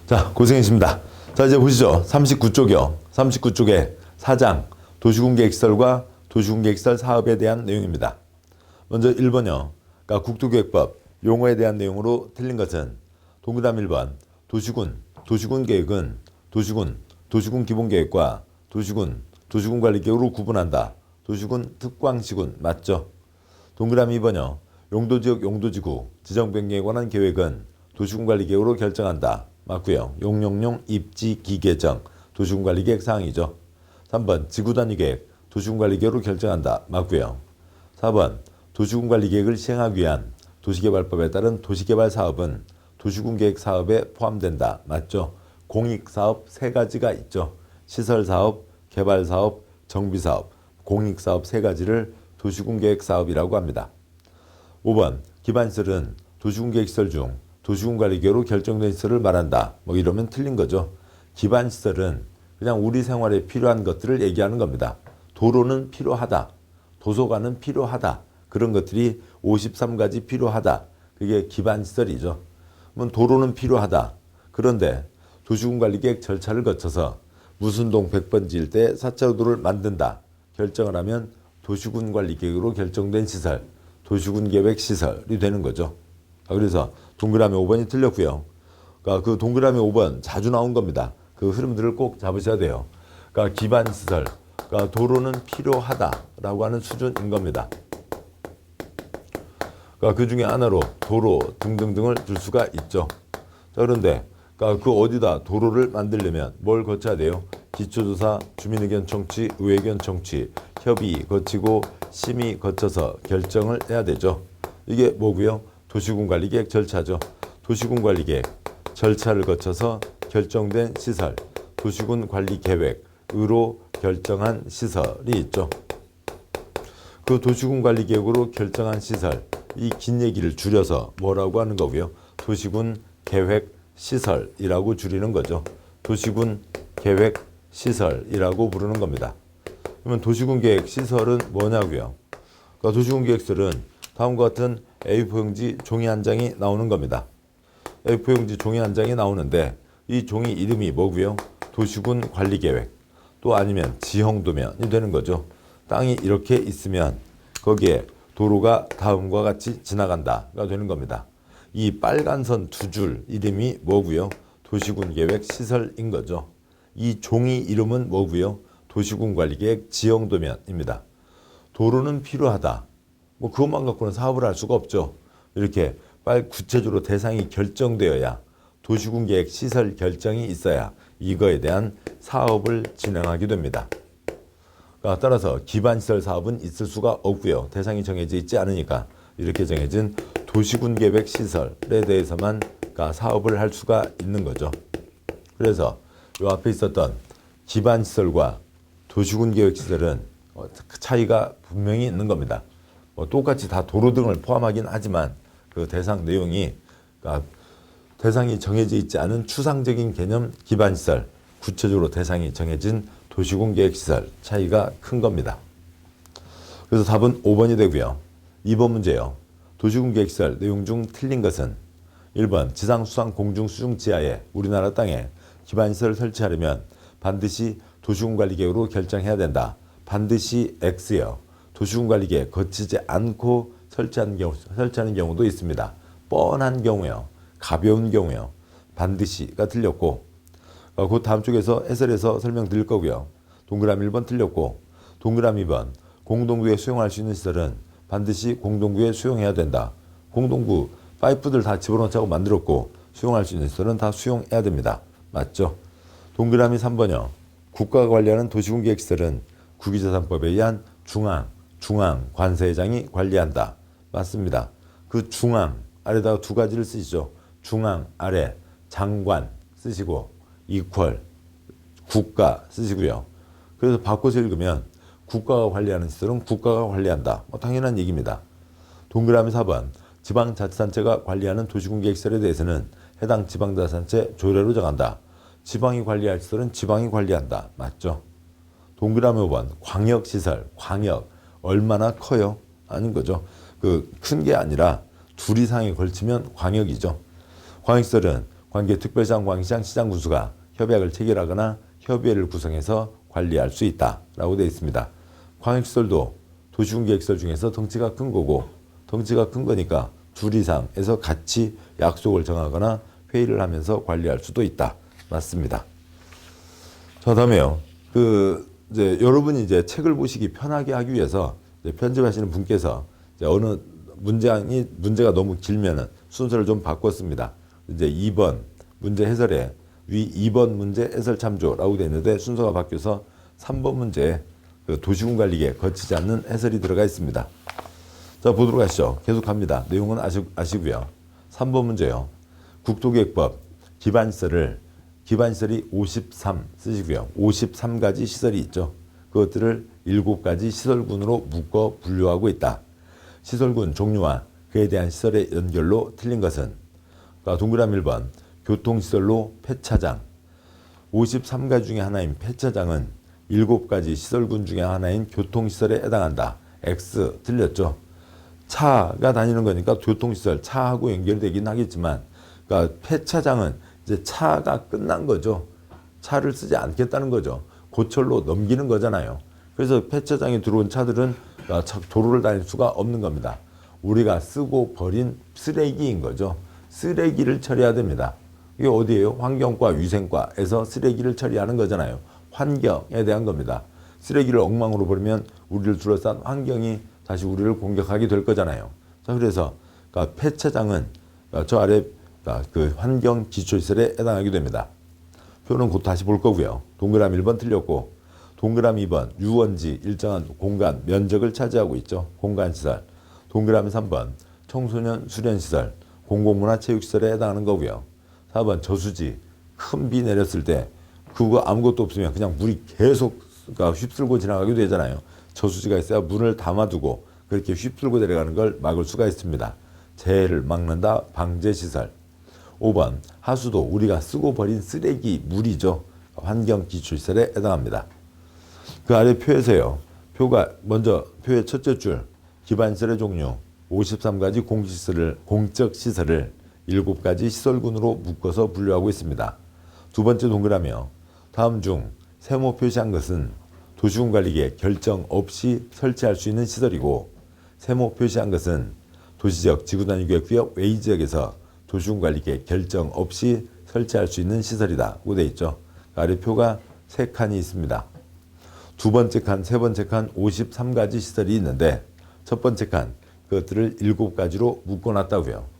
자, 고생했습니다. 자, 이제 보시죠. 39쪽이요. 39쪽에 4장 도시군계획시설과 도시군계획시설 사업에 대한 내용입니다. 먼저 1번이요. 그러니까 국토계획법 용어에 대한 내용으로 틀린 것은 동그라미 1번 도시군계획은 도시군 기본계획과 도시군 관리계획으로 구분한다. 도시군 특광시군 맞죠? 동그라미 2번이요. 용도지구 지정 변경에 관한 계획은 도시군 관리계획으로 결정한다. 맞고요. 용용용 입지 기계정 도시군 관리계획 사항이죠. 3번 지구단위 계획 도시군 관리계획으로 결정한다. 맞고요. 4번 도시군 관리계획을 시행하기 위한 도시개발법에 따른 도시개발 사업은 도시군 계획 사업에 포함된다. 맞죠? 공익사업 세 가지가 있죠. 시설사업, 개발사업, 정비사업, 공익사업 세 가지를 도시군 계획 사업이라고 합니다. 5번 기반시설은 도시군 계획시설 중 도시군 관리계획으로 결정된 시설을 말한다. 뭐 이러면 틀린 거죠. 기반시설은 그냥 우리 생활에 필요한 것들을 얘기하는 겁니다. 도로는 필요하다. 도서관은 필요하다. 그런 것들이 53가지 필요하다. 그게 기반시설이죠. 그러면 도로는 필요하다. 그런데 도시군 관리계획 절차를 거쳐서 무슨 동 100번지 일대에 4차로도를 만든다. 결정을 하면 도시군 관리계획으로 결정된 시설, 도시군 계획 시설이 되는 거죠. 그래서 동그라미 5번이 틀렸고요. 그러니까 그 동그라미 5번 자주 나온 겁니다. 그 흐름들을 꼭 잡으셔야 돼요. 그러니까 기반시설, 그러니까 도로는 필요하다라고 하는 수준인 겁니다. 그러니까 그 중에 하나로 도로 등등등을 줄 수가 있죠. 자, 그런데 그러니까 그 어디다 도로를 만들려면 뭘 거쳐야 돼요? 기초조사, 주민의견 청취, 의회견 청취, 협의 거치고 심의 거쳐서 결정을 해야 되죠. 이게 뭐고요? 도시군 관리계획 절차죠. 도시군 관리계획 절차를 거쳐서 결정된 시설, 도시군 관리계획으로 결정한 시설이 있죠. 그 도시군 관리계획으로 결정한 시설, 이 긴 얘기를 줄여서 뭐라고 하는 거고요? 도시군 계획 시설이라고 줄이는 거죠. 도시군 계획 시설이라고 부르는 겁니다. 그러면 도시군 계획 시설은 뭐냐고요? 그러니까 도시군 계획 시설은 다음과 같은 A4 용지 종이 한 장이 나오는 겁니다. A4 용지 종이 한 장이 나오는데 이 종이 이름이 뭐고요? 도시군 관리계획 또 아니면 지형도면이 되는 거죠. 땅이 이렇게 있으면 거기에 도로가 다음과 같이 지나간다가 되는 겁니다. 이 빨간 선 두 줄 이름이 뭐고요? 도시군 계획 시설인 거죠. 이 종이 이름은 뭐고요? 도시군 관리계획 지형도면입니다. 도로는 필요하다. 뭐 그것만 갖고는 사업을 할 수가 없죠. 이렇게 빨리 구체적으로 대상이 결정되어야 도시군 계획 시설 결정이 있어야 이거에 대한 사업을 진행하게 됩니다. 그러니까 따라서 기반시설 사업은 있을 수가 없고요. 대상이 정해져 있지 않으니까 이렇게 정해진 도시군 계획 시설에 대해서만 사업을 할 수가 있는 거죠. 그래서 이 앞에 있었던 기반시설과 도시군 계획 시설은 차이가 분명히 있는 겁니다. 똑같이 다 도로 등을 포함하긴 하지만 그 대상 내용이 그러니까 대상이 정해져 있지 않은 추상적인 개념 기반시설, 구체적으로 대상이 정해진 도시군 계획시설 차이가 큰 겁니다. 그래서 답은 5번이 되고요. 2번 문제요. 도시군 계획시설 내용 중 틀린 것은 1번 지상, 수상, 공중, 수중, 지하에 우리나라 땅에 기반시설을 설치하려면 반드시 도시군 관리계획으로 결정해야 된다. 반드시 X요. 도시군 관리계획 거치지 않고 설치하는 경우도 있습니다. 뻔한 경우요. 가벼운 경우요. 반드시가 틀렸고 그 다음 쪽에서 해설해서 설명드릴 거고요. 동그라미 1번 틀렸고 동그라미 2번 공동구에 수용할 수 있는 시설은 반드시 공동구에 수용해야 된다. 공동구 파이프들 다 집어넣자고 만들었고 수용할 수 있는 시설은 다 수용해야 됩니다. 맞죠? 동그라미 3번이요. 국가가 관리하는 도시군 계획시설은 국유재산법에 의한 중앙 관세회장이 관리한다. 맞습니다. 그 중앙 아래다가 두 가지를 쓰시죠. 중앙 아래 장관 쓰시고 이퀄 국가 쓰시고요. 그래서 바꿔서 읽으면 국가가 관리하는 시설은 국가가 관리한다. 당연한 얘기입니다. 동그라미 4번 지방자치단체가 관리하는 도시군 계획시설에 대해서는 해당 지방자치단체 조례로 정한다. 지방이 관리할 시설은 지방이 관리한다. 맞죠? 동그라미 5번 광역시설, 광역 얼마나 커요? 아닌 거죠. 그 큰 게 아니라 둘 이상에 걸치면 광역이죠. 광역시설은 관계특별시장, 광시장, 시장 군수가 협약을 체결하거나 협의회를 구성해서 관리할 수 있다라고 되어 있습니다. 광역시설도 도시군계획시설 중에서 덩치가 큰 거고, 덩치가 큰 거니까 둘 이상에서 같이 약속을 정하거나 회의를 하면서 관리할 수도 있다. 맞습니다. 자, 다음에요. 이제 여러분이 이제 책을 보시기 편하게 하기 위해서 이제 편집하시는 분께서 이제 어느 문제가 너무 길면은 순서를 좀 바꿨습니다. 이제 2번 문제 해설에 위 2번 문제 해설 참조라고 되어 있는데 순서가 바뀌어서 3번 문제에 그 도시군 관리계획 거치지 않는 해설이 들어가 있습니다. 자, 보도록 하시죠. 계속 갑니다. 내용은 아시고요. 3번 문제요. 국토계획법 기반시설이 53 쓰시고요. 53가지 시설이 있죠. 그것들을 7가지 시설군으로 묶어 분류하고 있다. 시설군 종류와 그에 대한 시설의 연결로 틀린 것은, 그러니까 동그라미 1번 교통시설로 폐차장. 53가지 중에 하나인 폐차장은 7가지 시설군 중에 하나인 교통시설에 해당한다. X 틀렸죠. 차가 다니는 거니까 교통시설, 차하고 연결되긴 하겠지만, 그러니까 폐차장은 이제 차가 끝난 거죠. 차를 쓰지 않겠다는 거죠. 고철로 넘기는 거잖아요. 그래서 폐차장에 들어온 차들은 도로를 다닐 수가 없는 겁니다. 우리가 쓰고 버린 쓰레기인 거죠. 쓰레기를 처리해야 됩니다. 이게 어디예요? 환경과 위생과에서 쓰레기를 처리하는 거잖아요. 환경에 대한 겁니다. 쓰레기를 엉망으로 버리면 우리를 둘러싼 환경이 다시 우리를 공격하게 될 거잖아요. 자, 그래서 그러니까 폐차장은 저 아래 그 환경 기초시설에 해당하게 됩니다. 표는 곧 다시 볼 거고요. 동그라미 1번 틀렸고, 동그라미 2번 유원지 일정한 공간 면적을 차지하고 있죠. 공간시설. 동그라미 3번 청소년 수련시설 공공문화체육시설에 해당하는 거고요. 4번 저수지 큰 비 내렸을 때 그거 아무것도 없으면 그냥 물이 계속 휩쓸고 지나가게 되잖아요. 저수지가 있어야 물을 담아두고 그렇게 휩쓸고 내려가는 걸 막을 수가 있습니다. 재해를 막는다. 방제시설. 5번 하수도 우리가 쓰고 버린 쓰레기 물이죠. 환경기초시설에 해당합니다. 그 아래 표에서요. 먼저 표의 첫째 줄 기반시설의 종류 53가지 공적시설을 7가지 시설군으로 묶어서 분류하고 있습니다. 두 번째 동그라미요. 다음 중 세모 표시한 것은 도시군관리계획 결정 없이 설치할 수 있는 시설이고, 세모 표시한 것은 도시지역 지구단위계획구역 외지역에서 도시군관리계획 결정 없이 설치할 수 있는 시설이다. 고 되어 있죠. 아래 표가 3칸이 있습니다. 두 번째 칸, 세 번째 칸 53가지 시설이 있는데 첫 번째 칸 그것들을 7가지로 묶어놨다고요.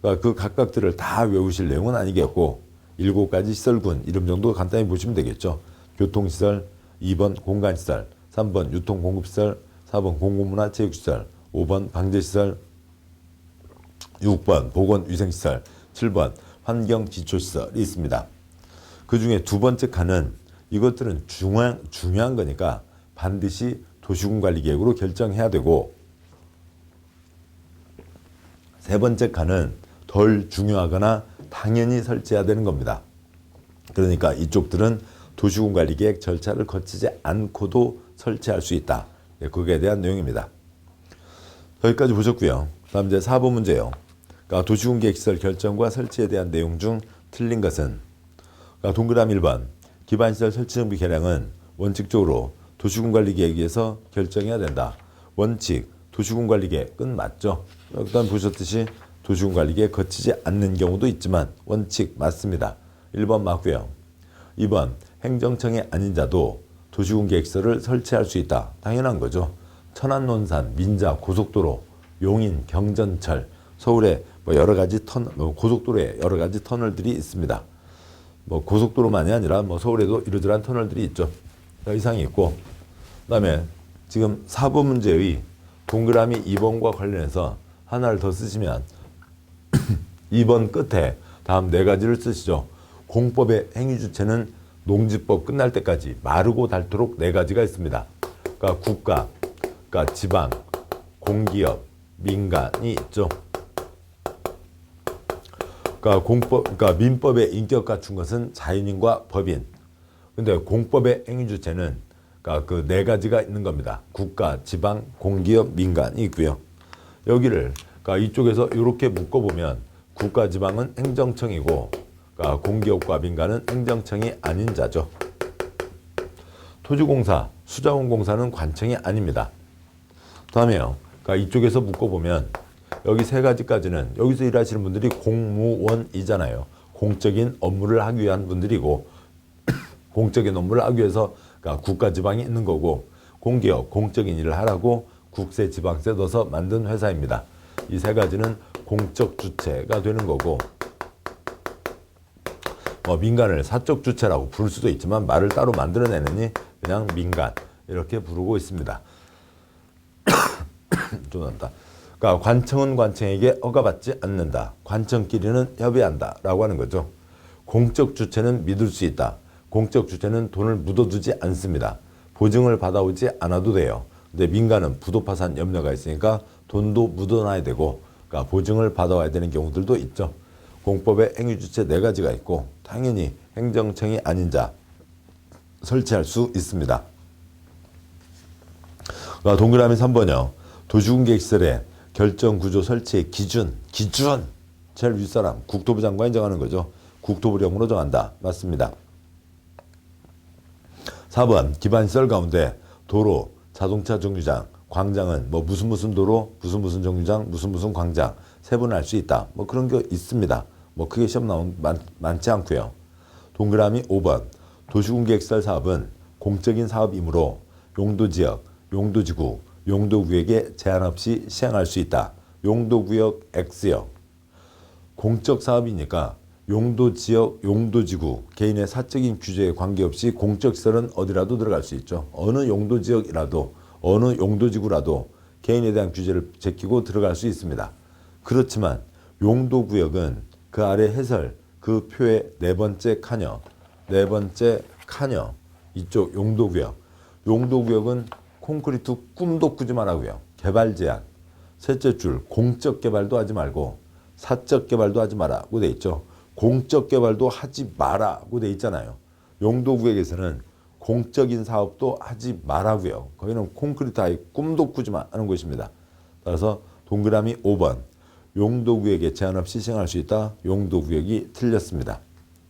그러니까 그 각각들을 다 외우실 내용은 아니겠고 7가지 시설군 이름 정도 간단히 보시면 되겠죠. 교통시설, 2번 공간시설, 3번 유통공급시설, 4번 공공문화체육시설, 5번 방제시설, 6번 보건위생시설, 7번 환경기초시설이 있습니다. 그 중에 두 번째 칸은 이것들은 중요한 거니까 반드시 도시군관리계획으로 결정해야 되고, 세 번째 칸은 덜 중요하거나 당연히 설치해야 되는 겁니다. 그러니까 이쪽들은 도시군관리계획 절차를 거치지 않고도 설치할 수 있다. 거기에 대한 내용입니다. 여기까지 보셨고요. 다음 이제 4번 문제예요. 그러니까 도시군계획시설 결정과 설치에 대한 내용 중 틀린 것은, 그러니까 동그라미 1번 기반시설 설치정비 계량은 원칙적으로 도시군관리계획에서 결정해야 된다. 원칙 도시군관리계획은 맞죠. 일단 보셨듯이 도시군관리계획 거치지 않는 경우도 있지만 원칙 맞습니다. 1번 맞고요. 2번 행정청이 아닌 자도 도시군계획시설을 설치할 수 있다. 당연한 거죠. 천안논산, 민자, 고속도로, 용인, 경전철, 서울에 여러 가지 고속도로에 여러 가지 터널들이 있습니다. 고속도로만이 아니라 서울에도 이러저러한 터널들이 있죠. 이상이 있고, 그다음에 지금 4번 문제의 동그라미 2번과 관련해서 하나를 더 쓰시면 2번 끝에 다음 4가지를 쓰시죠. 공법의 행위주체는 농지법 끝날 때까지 마르고 닳도록 4가지가 있습니다. 그러니까 국가, 그러니까 지방, 공기업, 민간이 있죠. 그러니까 민법의 인격 갖춘 것은 자연인과 법인. 근데 공법의 행위주체는 그러니까 그 4가지가 있는 겁니다. 국가, 지방, 공기업, 민간이 있고요. 여기를 그러니까 이쪽에서 이렇게 묶어보면 국가, 지방은 행정청이고 그러니까 공기업과 민간은 행정청이 아닌 자죠. 토지공사, 수자원공사는 관청이 아닙니다. 다음에요. 그러니까 이쪽에서 묶어보면 여기 세 가지까지는 여기서 일하시는 분들이 공무원이잖아요. 공적인 업무를 하기 위한 분들이고 공적인 업무를 하기 위해서 그러니까 국가지방이 있는 거고 공기업, 공적인 일을 하라고 국세, 지방세 넣어서 만든 회사입니다. 이 세 가지는 공적 주체가 되는 거고 민간을 사적 주체라고 부를 수도 있지만 말을 따로 만들어내느니 그냥 민간 이렇게 부르고 있습니다. 좀 난다. 그러니까 관청은 관청에게 허가받지 않는다. 관청끼리는 협의한다 라고 하는 거죠. 공적 주체는 믿을 수 있다. 공적 주체는 돈을 묻어두지 않습니다. 보증을 받아오지 않아도 돼요. 근데 민간은 부도파산 염려가 있으니까 돈도 묻어놔야 되고 그러니까 보증을 받아와야 되는 경우들도 있죠. 공법에 행위주체 4가지가 있고 당연히 행정청이 아닌 자 설치할 수 있습니다. 그러니까 동그라미 3번이요. 도시공개시설의 결정구조 설치의 기준 제일 윗사람 국토부 장관이 정하는 거죠. 국토부령으로 정한다. 맞습니다. 4번 기반시설 가운데 도로, 자동차 정류장, 광장은 뭐 무슨 도로, 무슨 정류장, 무슨 광장 세분할 수 있다. 뭐 그런 게 있습니다. 뭐 크게 시험 나온 많지 않고요. 동그라미 5번 도시공개시설 사업은 공적인 사업이므로 용도지역, 용도지구, 용도구역에 제한 없이 시행할 수 있다. 용도구역 X요. 공적 사업이니까 용도지역, 용도지구, 개인의 사적인 규제에 관계없이 공적시설은 어디라도 들어갈 수 있죠. 어느 용도지역이라도 어느 용도지구라도 개인에 대한 규제를 제끼고 들어갈 수 있습니다. 그렇지만 용도구역은 그 아래 해설, 그 표의 네 번째 칸여 이쪽 용도구역. 용도구역은 콘크리트 꿈도 꾸지 말라고요. 개발 제한. 셋째 줄 공적 개발도 하지 말고 사적 개발도 하지 마라고 돼 있죠. 공적 개발도 하지 마라고 돼 있잖아요. 용도구역에서는 공적인 사업도 하지 마라고요. 거기는 콘크리트 아예 꿈도 꾸지 마라는 곳입니다. 따라서 동그라미 5번 용도구역에 제한 없이 시행할 수 있다. 용도구역이 틀렸습니다.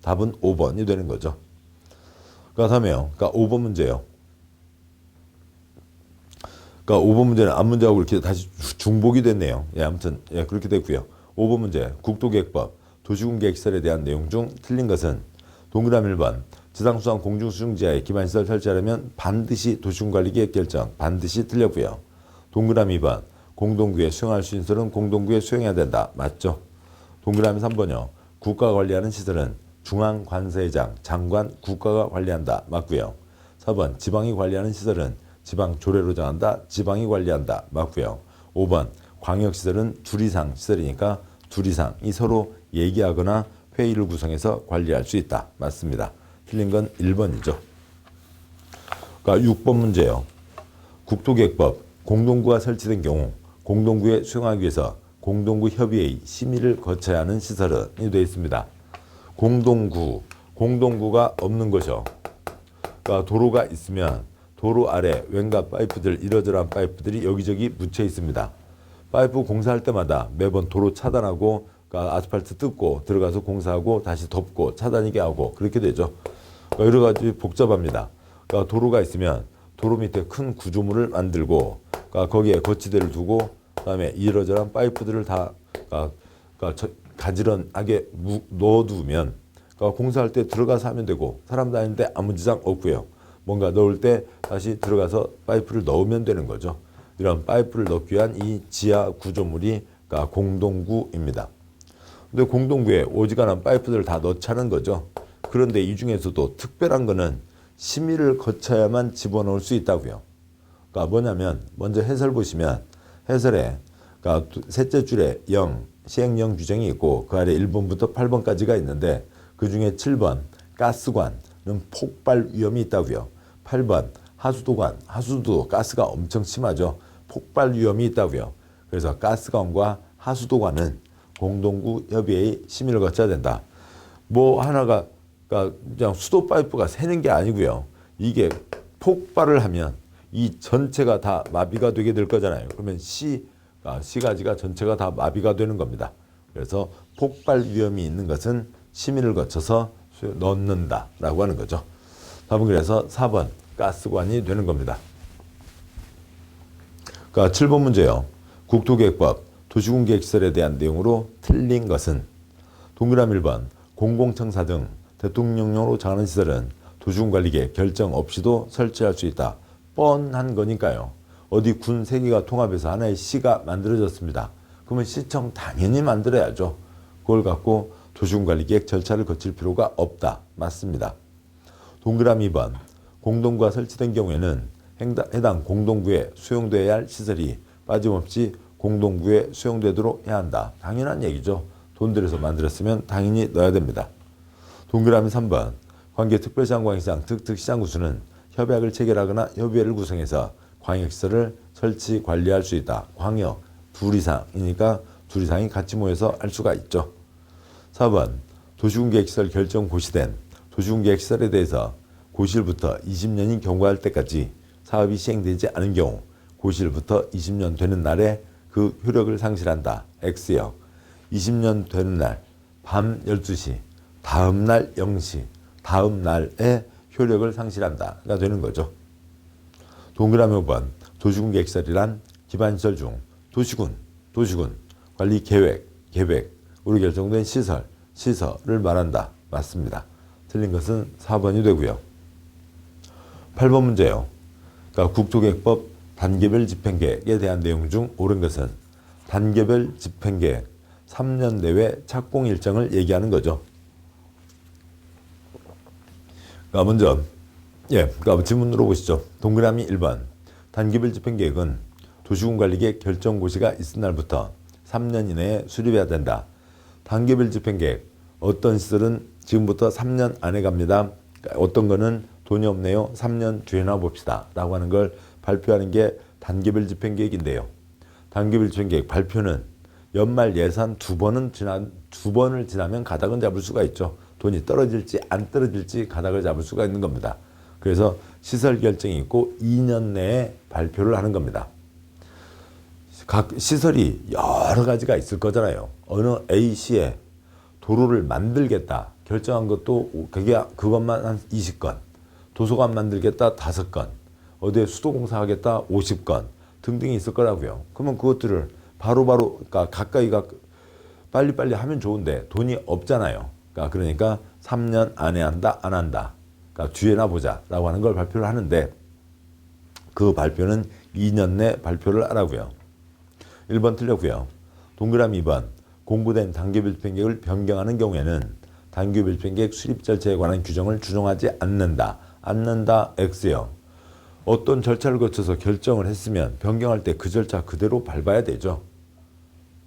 답은 5번이 되는 거죠. 그 다음에요. 그러니까 5번 문제예요. 그러니까 5번 문제는 앞문제하고 이렇게 다시 중복이 됐네요. 예, 아무튼 예, 그렇게 됐고요. 5번 문제 국토계획법 도시공개시설에 대한 내용 중 틀린 것은 동그라미 1번 지상수상 공중수중지하에 기반시설 설치하려면 반드시 도시군관리계획 결정 반드시 틀렸고요. 동그라미 2번 공동구에 수용할 수 있는 시설은 공동구에 수용해야 된다. 맞죠? 동그라미 3번이요. 국가가 관리하는 시설은 중앙관세장 장관 국가가 관리한다. 맞고요. 4번 지방이 관리하는 시설은 지방 조례로 정한다. 지방이 관리한다. 맞고요. 5번 광역시설은 둘 이상 시설이니까 둘 이상이 서로 얘기하거나 회의를 구성해서 관리할 수 있다. 맞습니다. 틀린 건 1번이죠. 그러니까 6번 문제예요. 국토계획법 공동구가 설치된 경우 공동구에 수용하기 위해서 공동구 협의회의 심의를 거쳐야 하는 시설은 되어 있습니다. 공동구가 없는 것이요. 그러니까 도로가 있으면 도로 아래 왠가 파이프들 이러저러한 파이프들이 여기저기 묻혀 있습니다. 파이프 공사할 때마다 매번 도로 차단하고 그러니까 아스팔트 뜯고 들어가서 공사하고 다시 덮고 차단이게 하고 그렇게 되죠. 그러니까 여러 가지 복잡합니다. 그러니까 도로가 있으면 도로 밑에 큰 구조물을 만들고 그러니까 거기에 거치대를 두고 그다음에 이러저러한 파이프들을 다 그러니까 가지런하게 넣어두면 그러니까 공사할 때 들어가서 하면 되고 사람 다니는데 아무 지장 없고요. 뭔가 넣을 때 다시 들어가서 파이프를 넣으면 되는 거죠. 이런 파이프를 넣기 위한 이 지하 구조물이 그러니까 공동구입니다. 근데 공동구에 오지간한 파이프들을 다 넣자는 거죠. 그런데 이 중에서도 특별한 거는 심의를 거쳐야만 집어넣을 수 있다고요. 그러니까 뭐냐면 먼저 해설 보시면 해설에 그러니까 셋째 줄에 0, 시행령 규정이 있고 그 아래 1번부터 8번까지가 있는데 그 중에 7번 가스관은 폭발 위험이 있다고요. 8번 하수도관, 하수도 가스가 엄청 심하죠. 폭발 위험이 있다고요. 그래서 가스관과 하수도관은 공동구 협의회의 심의를 거쳐야 된다. 뭐 하나가 그러니까 그냥 수도 파이프가 새는 게 아니고요. 이게 폭발을 하면 이 전체가 다 마비가 되게 될 거잖아요. 그러면 시가지가 전체가 다 마비가 되는 겁니다. 그래서 폭발 위험이 있는 것은 심의를 거쳐서 넣는다라고 하는 거죠. 답은 그래서 4번 가스관이 되는 겁니다. 그러니까 7번 문제요. 국토계획법 도시군계획시설에 대한 내용으로 틀린 것은 동그라미 1번 공공청사 등 대통령령으로 정하는 시설은 도시군관리계획 결정 없이도 설치할 수 있다. 뻔한 거니까요. 어디 군 3개가 통합해서 하나의 시가 만들어졌습니다. 그러면 시청 당연히 만들어야죠. 그걸 갖고 도시군관리계획 절차를 거칠 필요가 없다. 맞습니다. 동그라미 2번 공동구가 설치된 경우에는 해당 공동구에 수용되어야 할 시설이 빠짐없이 공동구에 수용되도록 해야 한다. 당연한 얘기죠. 돈 들여서 만들었으면 당연히 넣어야 됩니다. 동그라미 3번 관계특별시장 광역시장 특특시장 구수는 협약을 체결하거나 협의회를 구성해서 광역시설을 설치 관리할 수 있다. 광역 둘 이상이니까 둘 이상이 같이 모여서 할 수가 있죠. 4번 도시군계획시설 결정 고시된 도시군계획시설에 대해서 고시일부터 20년이 경과할 때까지 사업이 시행되지 않은 경우 고시일부터 20년 되는 날에 그 효력을 상실한다. X역 20년 되는 날 밤 12시 다음 날 0시 다음 날에 효력을 상실한다가 되는 거죠. 동그라미 5번 도시군계획시설이란 기반시설 중 도시군 관리 계획으로 결정된 시설을 말한다. 맞습니다. 틀린 것은 4번이 되고요. 8번 문제요. 그러니까 국토계획법 단계별 집행계획에 대한 내용 중 옳은 것은 단계별 집행계획 3년 내외 착공 일정을 얘기하는 거죠. 그러니까 먼저 그러니까 질문으로 보시죠. 동그라미 1번 단계별 집행계획은 도시군관리계획 결정고시가 있은 날부터 3년 이내에 수립해야 된다. 단계별 집행계획 어떤 시설은 지금부터 3년 안에 갑니다. 어떤 거는 돈이 없네요. 3년 뒤에나 봅시다. 라고 하는 걸 발표하는 게 단계별 집행계획인데요. 단계별 집행계획 발표는 연말 예산 두 번을 지나면 가닥은 잡을 수가 있죠. 돈이 떨어질지 안 떨어질지 가닥을 잡을 수가 있는 겁니다. 그래서 시설 결정이 있고 2년 내에 발표를 하는 겁니다. 각 시설이 여러 가지가 있을 거잖아요. 어느 A시에 도로를 만들겠다 결정한 것도 그것만 한 20건, 도서관 만들겠다 5건, 어디에 수도공사 하겠다 50건 등등이 있을 거라고요. 그러면 그것들을 바로바로 그러니까 가까이가 빨리빨리 하면 좋은데 돈이 없잖아요. 그러니까 3년 안에 한다 안 한다. 그러니까 뒤에나 보자 라고 하는 걸 발표를 하는데 그 발표는 2년 내 발표를 하라고요. 1번 틀렸고요. 동그라미 2번 공부된 단계별 집행계획을 변경하는 경우에는 단계별 집행계획 수립 절차에 관한 규정을 준용하지 않는다. X요. 어떤 절차를 거쳐서 결정을 했으면 변경할 때 그 절차 그대로 밟아야 되죠.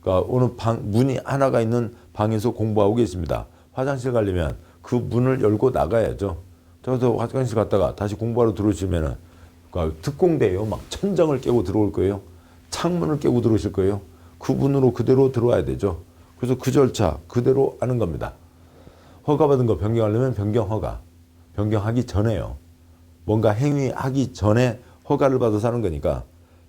그러니까 어느 문이 하나가 있는 방에서 공부하고 계십니다. 화장실 가려면 그 문을 열고 나가야죠. 저기서 화장실 갔다가 다시 공부하러 들어오시면은 그러니까 특공대예요. 막 천장을 깨고 들어올 거예요. 창문을 깨고 들어오실 거예요. 그 문으로 그대로 들어와야 되죠. 그래서 그 절차 그대로 하는 겁니다. 허가받은 거 변경하려면 변경허가. 변경하기 전에요. 뭔가 행위하기 전에 허가를 받아서 하는 거니까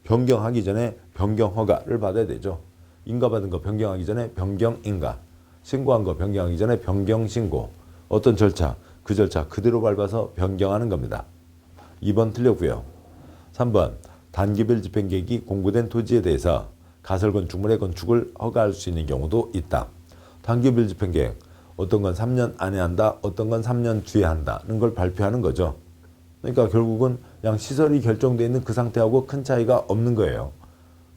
변경하기 전에 변경허가를 받아야 되죠. 인가받은 거 변경하기 전에 변경인가. 신고한 거 변경하기 전에 변경신고. 어떤 절차? 그 절차 그대로 밟아서 변경하는 겁니다. 2번 틀렸고요. 3번 단계별 집행계획이 공고된 토지에 대해서 가설건축물의 건축을 허가할 수 있는 경우도 있다. 단계별 집행계획 어떤 건 3년 안에 한다. 어떤 건 3년 뒤에 한다는 걸 발표하는 거죠. 그러니까 결국은 그냥 시설이 결정되어 있는 그 상태하고 큰 차이가 없는 거예요.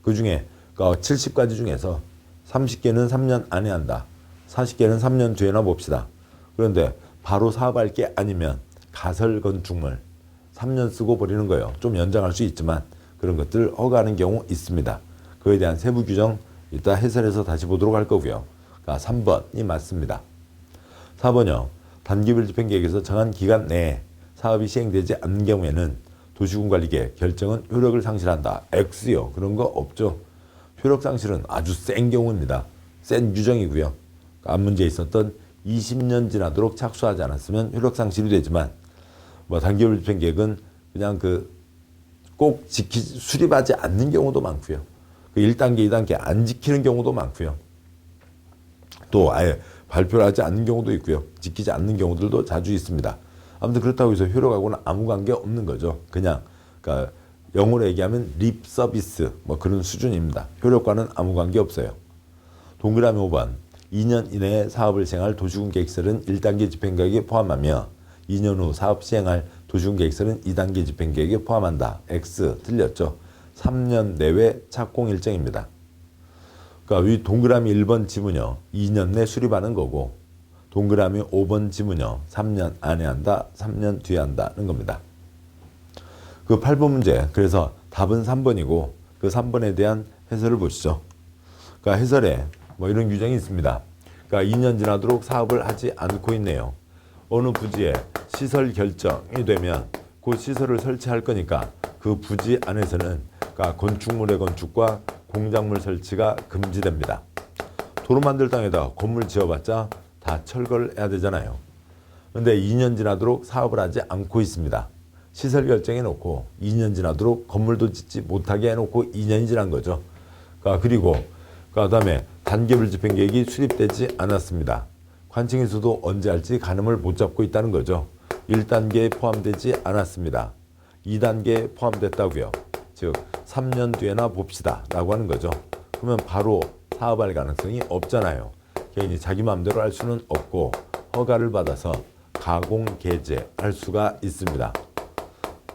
그 중에 70가지 중에서 30개는 3년 안에 한다. 40개는 3년 뒤에나 봅시다. 그런데 바로 사업할 게 아니면 가설 건축물 3년 쓰고 버리는 거예요. 좀 연장할 수 있지만 그런 것들 허가하는 경우 있습니다. 그에 대한 세부 규정 이따 해설해서 다시 보도록 할 거고요. 그러니까 3번이 맞습니다. 4번요. 단계별 집행계획에서 정한 기간 내에 사업이 시행되지 않는 경우에는 도시군관리계획 결정은 효력을 상실한다. X요. 그런 거 없죠. 효력 상실은 아주 센 경우입니다. 센 규정이고요. 앞 문제에 있었던 20년 지나도록 착수하지 않았으면 효력 상실이 되지만 단계별 집행계획은 그냥 꼭 수립하지 않는 경우도 많고요. 1단계, 2단계 안 지키는 경우도 많고요. 또 아예 발표를 하지 않는 경우도 있고요. 지키지 않는 경우들도 자주 있습니다. 아무튼 그렇다고 해서 효력하고는 아무 관계 없는 거죠. 그냥 그러니까 영어로 얘기하면 립 서비스 뭐 그런 수준입니다. 효력과는 아무 관계 없어요. 동그라미 5번 2년 이내에 사업을 시행할 도시군 계획서는 1단계 집행계획에 포함하며 2년 후 사업 시행할 도시군 계획서는 2단계 집행계획에 포함한다. X 틀렸죠. 3년 내외 착공 일정입니다. 그러니까 위 동그라미 1번 지문요. 2년 내 수립하는 거고 동그라미 5번 지문요. 3년 안에 한다. 3년 뒤에 한다는 겁니다. 그 8번 문제. 그래서 답은 3번이고 그 3번에 대한 해설을 보시죠. 그러니까 해설에 뭐 이런 규정이 있습니다. 그러니까 2년 지나도록 사업을 하지 않고 있네요. 어느 부지에 시설 결정이 되면 그 시설을 설치할 거니까 그 부지 안에서는 그러니까 건축물의 건축과 공작물 설치가 금지됩니다. 도로 만들 땅에다 건물 지어봤자 다 철거를 해야 되잖아요. 그런데 2년 지나도록 사업을 하지 않고 있습니다. 시설 결정해 놓고 2년 지나도록 건물도 짓지 못하게 해놓고 2년이 지난 거죠. 그리고 그다음에 단계별 집행계획이 수립되지 않았습니다. 관청에서도 언제 할지 가늠을 못 잡고 있다는 거죠. 1단계에 포함되지 않았습니다. 2단계에 포함됐다고요. 즉 3년 뒤에나 봅시다 라고 하는 거죠. 그러면 바로 사업할 가능성이 없잖아요. 개인이 자기 마음대로 할 수는 없고 허가를 받아서 가공 개제할 수가 있습니다.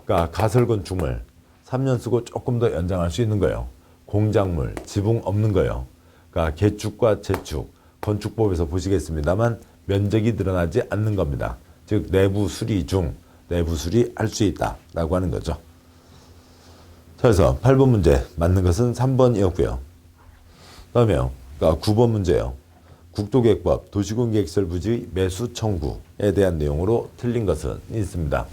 그러니까 가설 건축물 3년 쓰고 조금 더 연장할 수 있는 거예요. 공작물, 지붕 없는 거예요. 그러니까 개축과 재축, 건축법에서 보시겠습니다만 면적이 늘어나지 않는 겁니다. 즉 내부 수리 중 내부 수리 할 수 있다라고 하는 거죠. 그래서 8번 문제 맞는 것은 3번이었고요. 다음에요. 그러니까 9번 문제요. 국토계획법 도시군계획설 부지 매수 청구에 대한 내용으로 틀린 것은 있습니다.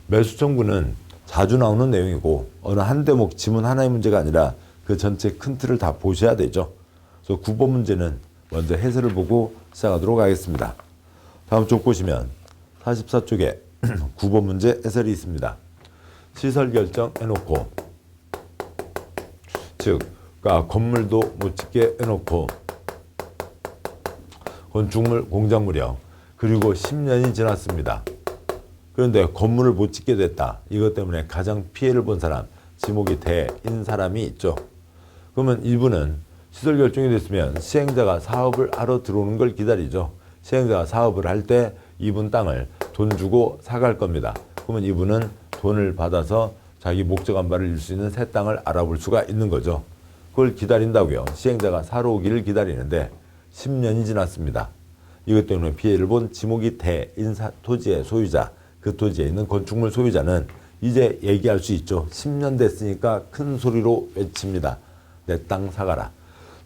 매수 청구는 자주 나오는 내용이고 어느 한 대목 지문 하나의 문제가 아니라 그 전체 큰 틀을 다 보셔야 되죠. 그래서 9번 문제는 먼저 해설을 보고 시작하도록 하겠습니다. 다음 쪽 보시면 44쪽에 9번 문제 해설이 있습니다. 시설 결정 해놓고 즉 그러니까 건물도 못 짓게 해놓고 건축물 공작물이요. 그리고 10년이 지났습니다. 그런데 건물을 못 짓게 됐다. 이것 때문에 가장 피해를 본 사람, 지목이 대인 사람이 있죠. 그러면 이분은 시설 결정이 됐으면 시행자가 사업을 하러 들어오는 걸 기다리죠. 시행자가 사업을 할 때 이분 땅을 돈 주고 사갈 겁니다. 그러면 이분은 돈을 받아서 자기 목적 안발을 이룰 수 있는 새 땅을 알아볼 수가 있는 거죠. 그걸 기다린다고요. 시행자가 사러 오기를 기다리는데 10년이 지났습니다. 이것 때문에 피해를 본 지목이 대인 토지의 소유자, 그 토지에 있는 건축물 소유자는 이제 얘기할 수 있죠. 10년 됐으니까 큰 소리로 외칩니다. 내 땅 사가라.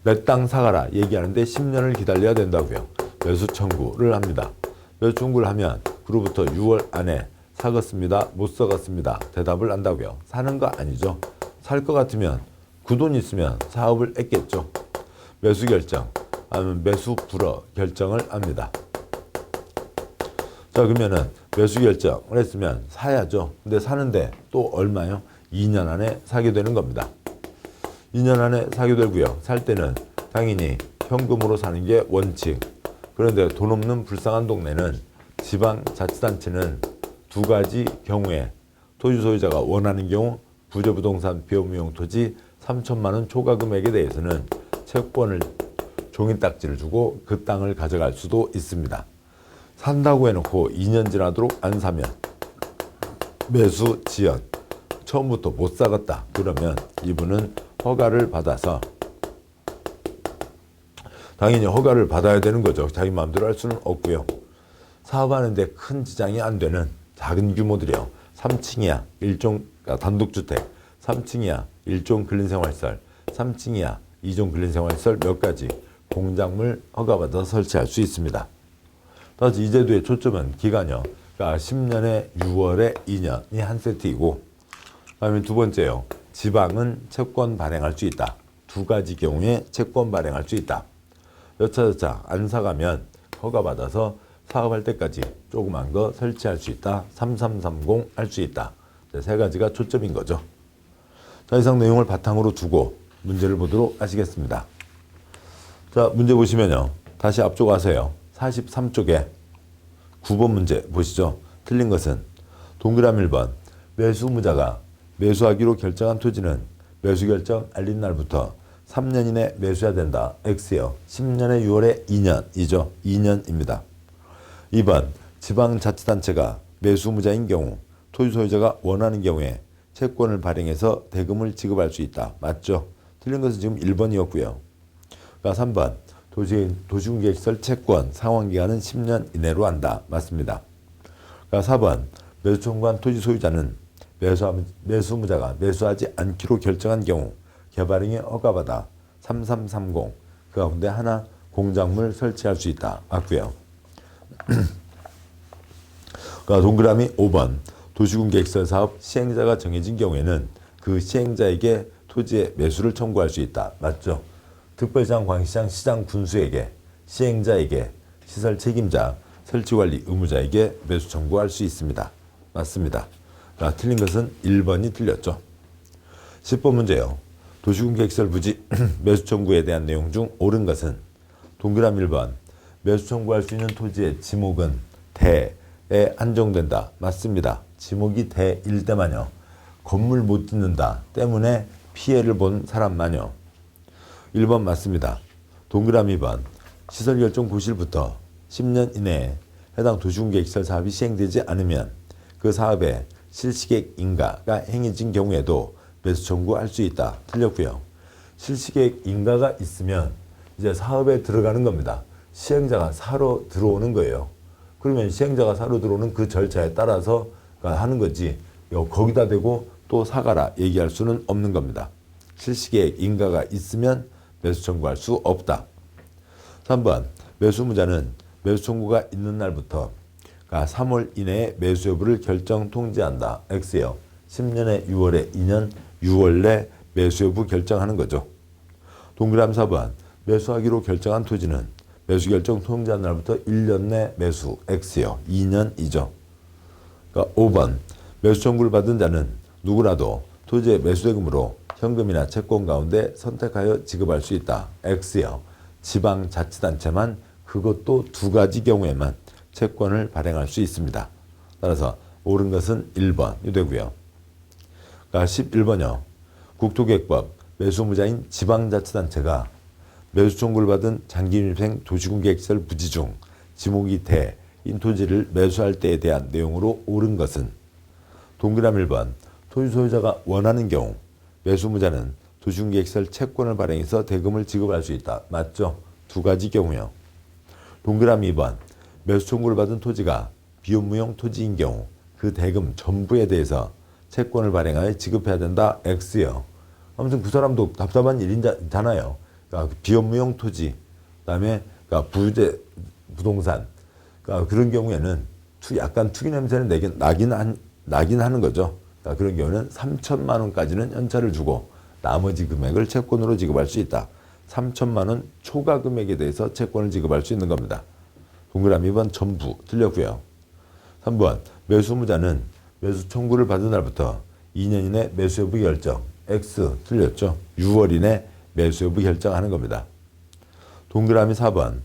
내 땅 사가라 얘기하는데 10년을 기다려야 된다고요. 매수 청구를 합니다. 매수 청구를 하면 그로부터 6월 안에 사겠습니다. 못 사겠습니다. 대답을 한다고요. 사는 거 아니죠. 살 것 같으면 그 돈 있으면 사업을 했겠죠. 매수 결정 아니면 매수 불허 결정을 합니다. 자 그러면은 매수 결정을 했으면 사야죠. 근데 사는데 또 얼마요? 2년 안에 사게 되는 겁니다. 2년 안에 사게 되고요. 살 때는 당연히 현금으로 사는 게 원칙. 그런데 돈 없는 불쌍한 동네는 지방자치단체는 두 가지 경우에 토지 소유자가 원하는 경우 부재부동산 비용용 토지 3천만 원 초과 금액에 대해서는 채권을 종이딱지를 주고 그 땅을 가져갈 수도 있습니다. 산다고 해놓고 2년 지나도록 안 사면 매수 지연 처음부터 못 사겠다 그러면 이분은 허가를 받아서 당연히 허가를 받아야 되는 거죠. 자기 마음대로 할 수는 없고요. 사업하는데 큰 지장이 안 되는 작은 규모들이요. 3층이야 일종 단독주택, 3층이야 일종 근린생활시설, 3층이야 2종 근린생활시설 몇 가지 공작물 허가받아서 설치할 수 있습니다. 따라서 이 제도의 초점은 기간이요. 그러니까 10년에 6월에 2년이 한 세트이고 그다음에 두 번째요. 지방은 채권 발행할 수 있다. 두 가지 경우에 채권 발행할 수 있다. 여차저차 안 사가면 허가받아서 사업할 때까지 조그만 거 설치할 수 있다. 3330 할 수 있다. 세 가지가 초점인 거죠. 자, 이상 내용을 바탕으로 두고 문제를 보도록 하시겠습니다. 자, 문제 보시면요. 다시 앞쪽 와서요. 43쪽에 9번 문제 보시죠. 틀린 것은 동그라미 1번 매수 의무자가 매수하기로 결정한 토지는 매수 결정 알린 날부터 3년 이내 매수해야 된다. X요. 10년의 6월에 2년이죠. 2년입니다. 2번 지방자치단체가 매수 의무자인 경우 토지 소유자가 원하는 경우에 채권을 발행해서 대금을 지급할 수 있다. 맞죠? 틀린 것은 지금 1번이었고요. 3번 도시군계시설 채권 상환기간은 10년 이내로 한다. 맞습니다. 4번 매수 청구한 토지 소유자는 매수 의무자가 매수하지 않기로 결정한 경우 개발행위 허가받아 3330 그 가운데 하나 공작물 설치할 수 있다. 맞고요. 동그라미 5번 도시군계시설 사업 시행자가 정해진 경우에는 그 시행자에게 토지의 매수를 청구할 수 있다. 맞죠? 특별시장, 광시장, 시장, 군수에게, 시행자에게, 시설 책임자, 설치관리 의무자에게 매수 청구할 수 있습니다. 맞습니다. 틀린 것은 1번이 틀렸죠. 10번 문제요. 도시군계시설 부지 매수 청구에 대한 내용 중 옳은 것은 동그라미 1번 매수 청구할 수 있는 토지의 지목은 대에 한정된다. 맞습니다. 지목이 대일 때만요. 건물 못 짓는다 때문에 피해를 본 사람만요. 1번 맞습니다. 동그라미 2번 시설 결정 고시일부터 10년 이내에 해당 도시군계시설 사업이 시행되지 않으면 그 사업에 실시계획 인가가 행해진 경우에도 매수 청구할 수 있다. 틀렸고요. 실시계획 인가가 있으면 이제 사업에 들어가는 겁니다. 시행자가 사러 들어오는 거예요. 그러면 시행자가 사러 들어오는 그 절차에 따라서 하는 거지 거기다 대고 또 사가라 얘기할 수는 없는 겁니다. 실시계획 인가가 있으면 매수 청구할 수 없다. 3번 매수 의무자는 매수 청구가 있는 날부터 3월 이내에 매수 여부를 결정 통지한다. X요. 10년에 6월에 2년 6월 내 매수 여부 결정하는 거죠. 동그라미 4번 매수하기로 결정한 토지는 매수 결정 통지한 날부터 1년 내 매수 X요. 2년이죠. 5번 매수 청구를 받은 자는 누구라도 토지의 매수대금으로 현금이나 채권 가운데 선택하여 지급할 수 있다. X요. 지방자치단체만 그것도 2가지 경우에만 채권을 발행할 수 있습니다. 따라서 옳은 것은 1번이 되고요. 11번이요. 국토계획법 매수 의무자인 지방자치단체가 매수 청구를 받은 장기밀생 도시군계시설 부지 중 지목이 대인 토지를 매수할 때에 대한 내용으로 옳은 것은 동그라미 1번 토지 소유자가 원하는 경우 매수 의무자는 도시군계시설 채권을 발행해서 대금을 지급할 수 있다. 맞죠? 2가지 경우요. 동그라미 2번 매수 청구를 받은 토지가 비업무용 토지인 경우 그 대금 전부에 대해서 채권을 발행하여 지급해야 된다. X요. 아무튼 그 사람도 답답한 일이잖아요. 그러니까 비업무용 토지, 그다음에 부유재 부동산, 그러니까 그런 경우에는 약간 투기 냄새는 나긴 하는 거죠. 그러니까 그런 경우는 3천만 원까지는 현찰을 주고 나머지 금액을 채권으로 지급할 수 있다. 3천만 원 초과 금액에 대해서 채권을 지급할 수 있는 겁니다. 동그라미 2번 전부 틀렸고요. 3번 매수 의무자는 매수 청구를 받은 날부터 2년 이내 매수 여부 결정. X 틀렸죠. 6월 이내 매수 여부 결정하는 겁니다. 동그라미 4번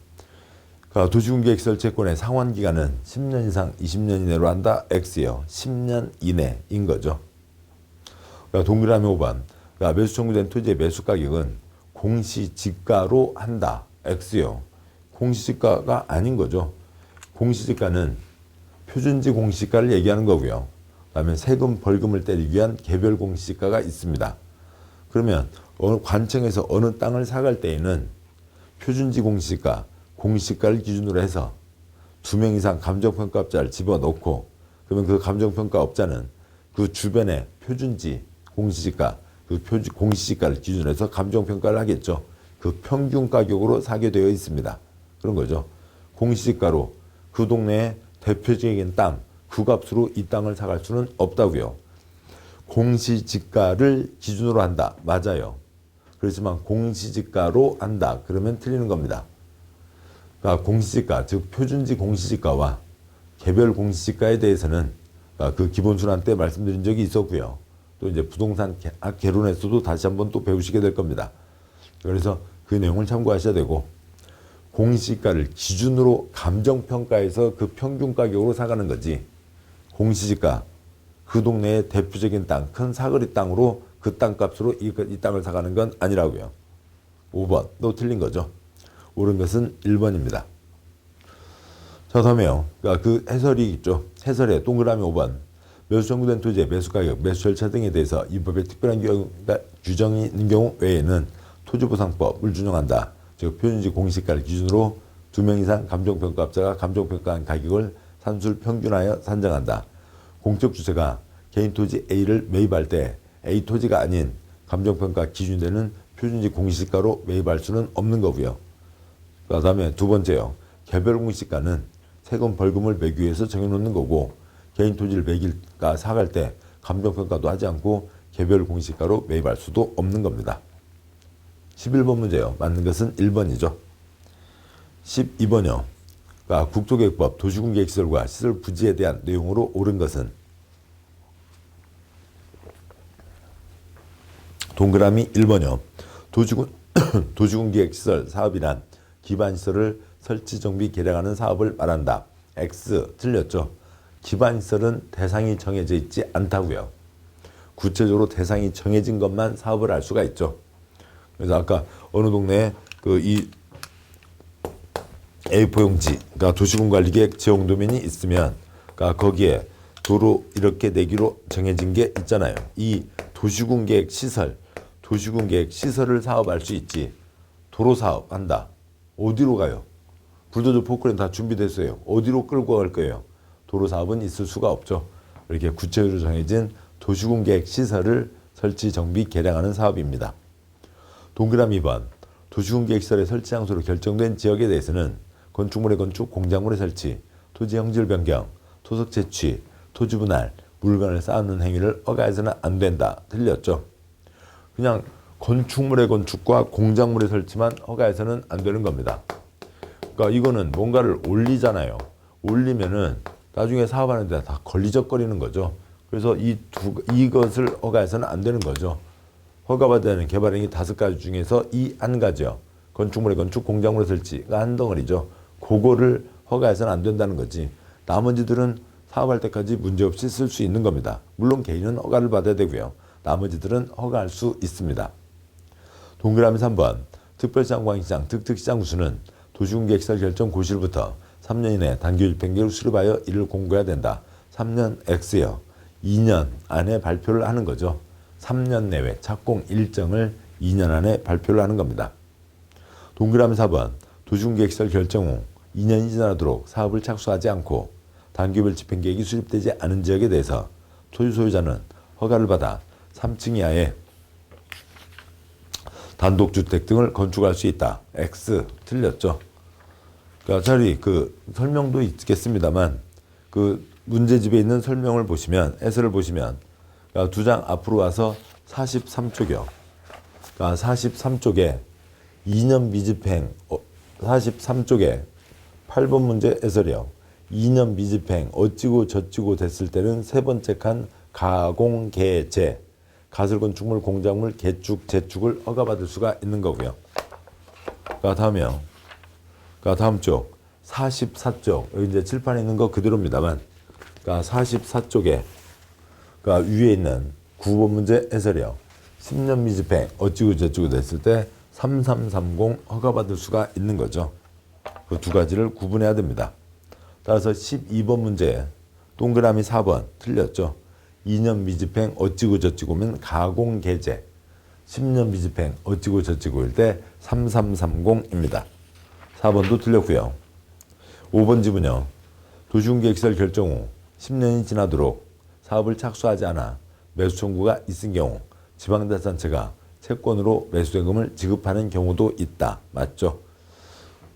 도시군계시설 채권의 상환기간은 10년 이상 20년 이내로 한다. X요. 10년 이내인 거죠. 동그라미 5번 매수 청구된 토지의 매수가격은 공시지가로 한다. X요. 공시지가가 아닌 거죠. 공시지가는 표준지 공시지가를 얘기하는 거고요. 그다음에 세금 벌금을 때리기 위한 개별 공시지가가 있습니다. 그러면 관청에서 어느 땅을 사갈 때에는 표준지 공시지가, 공시지가를 기준으로 해서 2명 이상 감정평가업자를 집어넣고 그러면 그 감정평가업자는 그 주변에 표준지 공시지가, 공시지가를 기준으로 해서 감정평가를 하겠죠. 그 평균 가격으로 사게 되어 있습니다. 그런 거죠. 공시지가로 그 동네에 대표적인 땅, 그 값으로 이 땅을 사갈 수는 없다고요. 공시지가를 기준으로 한다. 맞아요. 그렇지만 공시지가로 한다. 그러면 틀리는 겁니다. 그러니까 공시지가, 즉 표준지 공시지가와 개별 공시지가에 대해서는 그 기본순환 때 말씀드린 적이 있었고요. 또 이제 부동산 개론에서도 다시 한번 또 배우시게 될 겁니다. 그래서 그 내용을 참고하셔야 되고 공시지가를 기준으로 감정평가해서 그 평균 가격으로 사가는 거지. 공시지가 그 동네의 대표적인 땅, 큰 사거리 땅으로 그 땅값으로 이 땅을 사가는 건 아니라고요. 5번 또 틀린 거죠. 옳은 것은 1번입니다. 자, 다음에요. 그러니까 그 해설이 있죠. 해설에 동그라미 5번. 매수 청구된 토지의 매수가격, 매수절차 등에 대해서 이 법에 특별한 규정이 있는 경우 외에는 토지보상법을 준용한다. 즉 표준지 공시가를 기준으로 2명 이상 감정평가업자가 감정평가한 가격을 산술 평균하여 산정한다. 공적 주체가 개인 토지 A를 매입할 때 A 토지가 아닌 감정평가 기준되는 표준지 공시가로 매입할 수는 없는 거고요. 그 다음에 두 번째요. 개별 공시가는 세금 벌금을 매기 위해서 정해놓는 거고 개인 토지를 매길까 사갈 때 감정평가도 하지 않고 개별 공시가로 매입할 수도 없는 겁니다. 11번 문제요. 맞는 것은 1번이죠. 12번이요. 그러니까 국토계획법 도시군계획시설과 시설 부지에 대한 내용으로 옳은 것은 동그라미 1번이요. 도시군계획시설 사업이란 기반시설을 설치, 정비, 개량하는 사업을 말한다. X 틀렸죠. 기반시설은 대상이 정해져 있지 않다고요. 구체적으로 대상이 정해진 것만 사업을 할 수가 있죠. 그래서 아까 어느 동네에 이 A4용지, 그러니까 도시군관리계획 지역도면이 있으면, 그러니까 거기에 도로 이렇게 내기로 정해진 게 있잖아요. 이 도시군계획 시설, 도시군계획 시설을 사업할 수 있지. 도로 사업 한다. 어디로 가요? 불도저 포크레인 다 준비됐어요. 어디로 끌고 갈 거예요? 도로 사업은 있을 수가 없죠. 이렇게 구체적으로 정해진 도시군계획 시설을 설치, 정비, 개량하는 사업입니다. 동그라미 2번. 도시군계획시설의 설치 장소로 결정된 지역에 대해서는 건축물의 건축, 공작물의 설치, 토지 형질 변경, 토석 채취, 토지 분할, 물건을 쌓는 행위를 허가해서는 안 된다. 틀렸죠. 그냥 건축물의 건축과 공작물의 설치만 허가해서는 안 되는 겁니다. 그러니까 이거는 뭔가를 올리잖아요. 올리면은 나중에 사업하는 데 다 걸리적거리는 거죠. 그래서 이것을 허가해서는 안 되는 거죠. 허가받아야 하는 개발 행위 5가지 중에서 이 한 가지요. 건축물의 건축, 공작물의 설치가 한 덩어리죠. 그거를 허가해서는 안 된다는 거지. 나머지들은 사업할 때까지 문제없이 쓸 수 있는 겁니다. 물론 개인은 허가를 받아야 되고요. 나머지들은 허가할 수 있습니다. 동그라미 3번. 특별시장, 광역시장, 특특시장 구수는 도시군계획시설 결정 고시일부터 3년 이내 단기 집행계획을 수립하여 이를 공고해야 된다. 3년 X요. 2년 안에 발표를 하는 거죠. 3년 내외 착공 일정을 2년 안에 발표를 하는 겁니다. 동그라미 4번. 도시군계획시설 결정 후 2년이 지나도록 사업을 착수하지 않고 단기별 집행계획이 수립되지 않은 지역에 대해서 토지 소유자는 허가를 받아 3층 이하의 단독주택 등을 건축할 수 있다. X 틀렸죠. 그러니까 자리 설명도 있겠습니다만 문제집에 있는 설명을 보시면 해설을 보시면 그러니까 2장 앞으로 와서 43쪽이요. 그러니까 43쪽에 2년 미집행 43쪽에 8번 문제 해설이요. 2년 미집행 어찌고 저찌고 됐을 때는 세 번째 칸 가공 개재 가설건축물 공작물 개축 재축을 허가받을 수가 있는 거고요. 다음이요. 다음 쪽 44쪽 여기 이제 칠판에 있는 거 그대로입니다만 44쪽에 위에 있는 9번 문제 해설이요. 10년 미집행 어찌고 저찌고 됐을 때 3330 허가받을 수가 있는 거죠. 그 두 가지를 구분해야 됩니다. 따라서 12번 문제 동그라미 4번 틀렸죠. 2년 미집행 어찌고 저찌고면 가공개재 10년 미집행 어찌고 저찌고일 때 3330입니다. 4번도 틀렸고요. 5번 집은요. 도시군계획시설 결정 후 10년이 지나도록 사업을 착수하지 않아 매수 청구가 있은 경우 지방자치단체가 채권으로 매수대금을 지급하는 경우도 있다. 맞죠?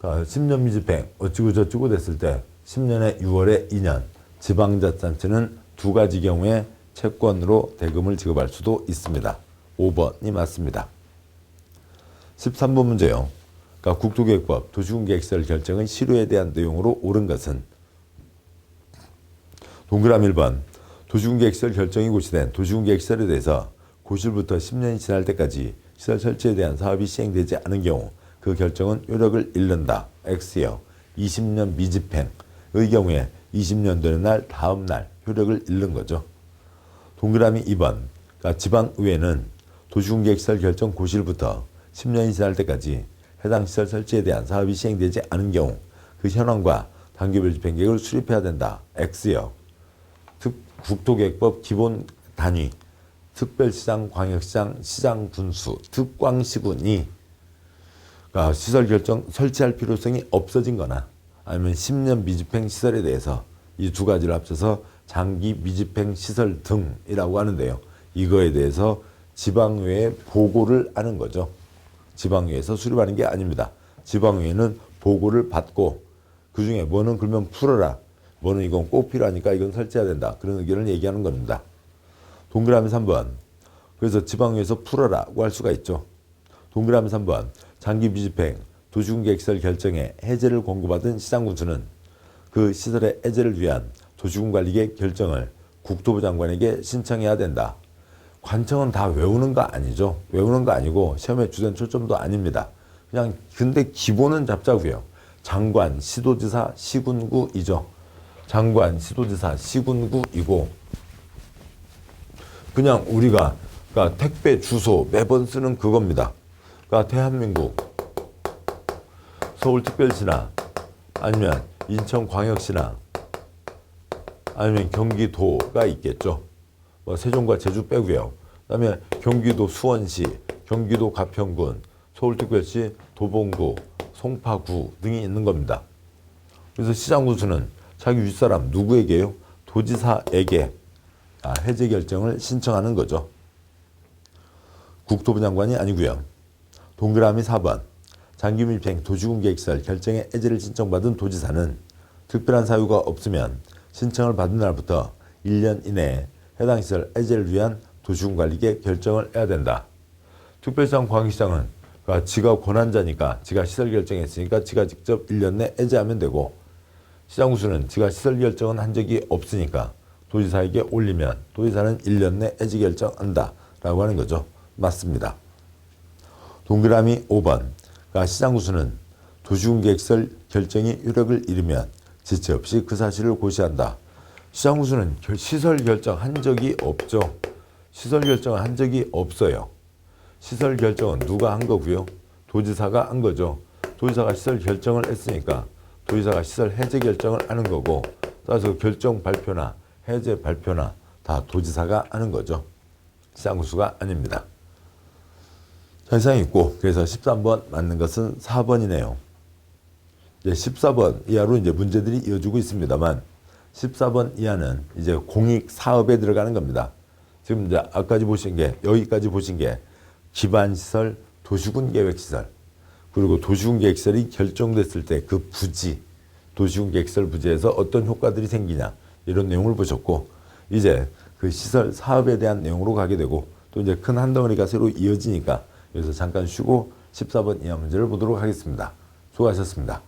10년 미집행 어찌고 저찌고 됐을 때 10년에 6월에 2년 지방자치단체는 두 가지 경우에 채권으로 대금을 지급할 수도 있습니다. 5번이 맞습니다. 13번 문제요. 국토계획법 도시군계획시설 결정의 실효에 대한 내용으로 옳은 것은 동그라미 1번 도시군계획시설 결정이 고시된 도시군계획시설에 대해서 고시일부터 10년이 지날 때까지 시설 설치에 대한 사업이 시행되지 않은 경우 그 결정은 효력을 잃는다. X요. 20년 미집행의 경우에 20년 되는 날 다음 날 효력을 잃는 거죠. 동그라미 2번. 그러니까 지방의회는 도시공개시설 결정 고시일부터 10년이 지날 때까지 해당 시설 설치에 대한 사업이 시행되지 않은 경우 그 현황과 단계별 집행계획을 수립해야 된다. X요. 국토계획법 기본 단위 특별시장, 광역시장, 시장 군수, 특광시군이 그러니까 시설 결정 설치할 필요성이 없어진 거나 아니면 10년 미집행 시설에 대해서 이 두 가지를 합쳐서 장기 미집행 시설 등이라고 하는데요. 이거에 대해서 지방의회에 보고를 하는 거죠. 지방의회에서 수립하는 게 아닙니다. 지방의회는 보고를 받고 그중에 뭐는 그러면 풀어라. 뭐는 이건 꼭 필요하니까 이건 설치해야 된다. 그런 의견을 얘기하는 겁니다. 동그라미 3번. 그래서 지방의회에서 풀어라고 할 수가 있죠. 동그라미 3번. 장기 미집행 도시군계획시설 결정에 해제를 권고받은 시장군수는 그 시설의 해제를 위한 도시군관리계획 결정을 국토부 장관에게 신청해야 된다. 관청은 다 외우는 거 아니죠. 외우는 거 아니고 시험에 주된 초점도 아닙니다. 그냥 근데 기본은 잡자고요. 장관, 시도지사, 시군구이죠. 장관, 시도지사, 시군구이고 그냥 우리가 그러니까 택배 주소 매번 쓰는 그겁니다. 그러니까 대한민국 서울특별시나 아니면 인천광역시나 아니면 경기도가 있겠죠. 뭐 세종과 제주 빼고요. 그다음에 경기도 수원시, 경기도 가평군, 서울특별시 도봉구, 송파구 등이 있는 겁니다. 그래서 시장군수는 자기 윗사람 누구에게요? 도지사에게 해제 결정을 신청하는 거죠. 국토부 장관이 아니고요. 동그라미 4번. 장기밀평 도시군계획시설 결정에 해제를 신청받은 도지사는 특별한 사유가 없으면 신청을 받은 날부터 1년 이내에 해당 시설 해제를 위한 도시군관리계획 결정을 해야 된다. 특별시장, 광역시장은 그러니까 지가 권한자니까 지가 시설 결정했으니까 지가 직접 1년 내 해제하면 되고 시장군수는 지가 시설 결정은 한 적이 없으니까 도지사에게 올리면 도지사는 1년 내 해제 결정한다 라고 하는 거죠. 맞습니다. 동그라미 5번. 그러니까 시장군수는 도시군계획시설 결정이 효력을 잃으면 지체 없이 그 사실을 고시한다. 시장군수는 시설 결정한 적이 없죠. 시설 결정을 한 적이 없어요. 시설 결정은 누가 한 거고요? 도지사가 한 거죠. 도지사가 시설 결정을 했으니까 도지사가 시설 해제 결정을 하는 거고 따라서 결정 발표나 해제 발표나 다 도지사가 하는 거죠. 시장군수가 아닙니다. 자, 이상이 있고 그래서 13번 맞는 것은 4번이네요. 이제 14번 이하로 이제 문제들이 이어지고 있습니다만 14번 이하는 이제 공익 사업에 들어가는 겁니다. 지금 이제 아까지 보신 게 여기까지 보신 게 기반시설, 도시군계획시설 그리고 도시군계획시설이 결정됐을 때 그 부지, 도시군계획시설 부지에서 어떤 효과들이 생기냐 이런 내용을 보셨고 이제 그 시설 사업에 대한 내용으로 가게 되고 또 이제 큰 한 덩어리가 새로 이어지니까 여기서 잠깐 쉬고 14번 이하 문제를 보도록 하겠습니다. 수고하셨습니다.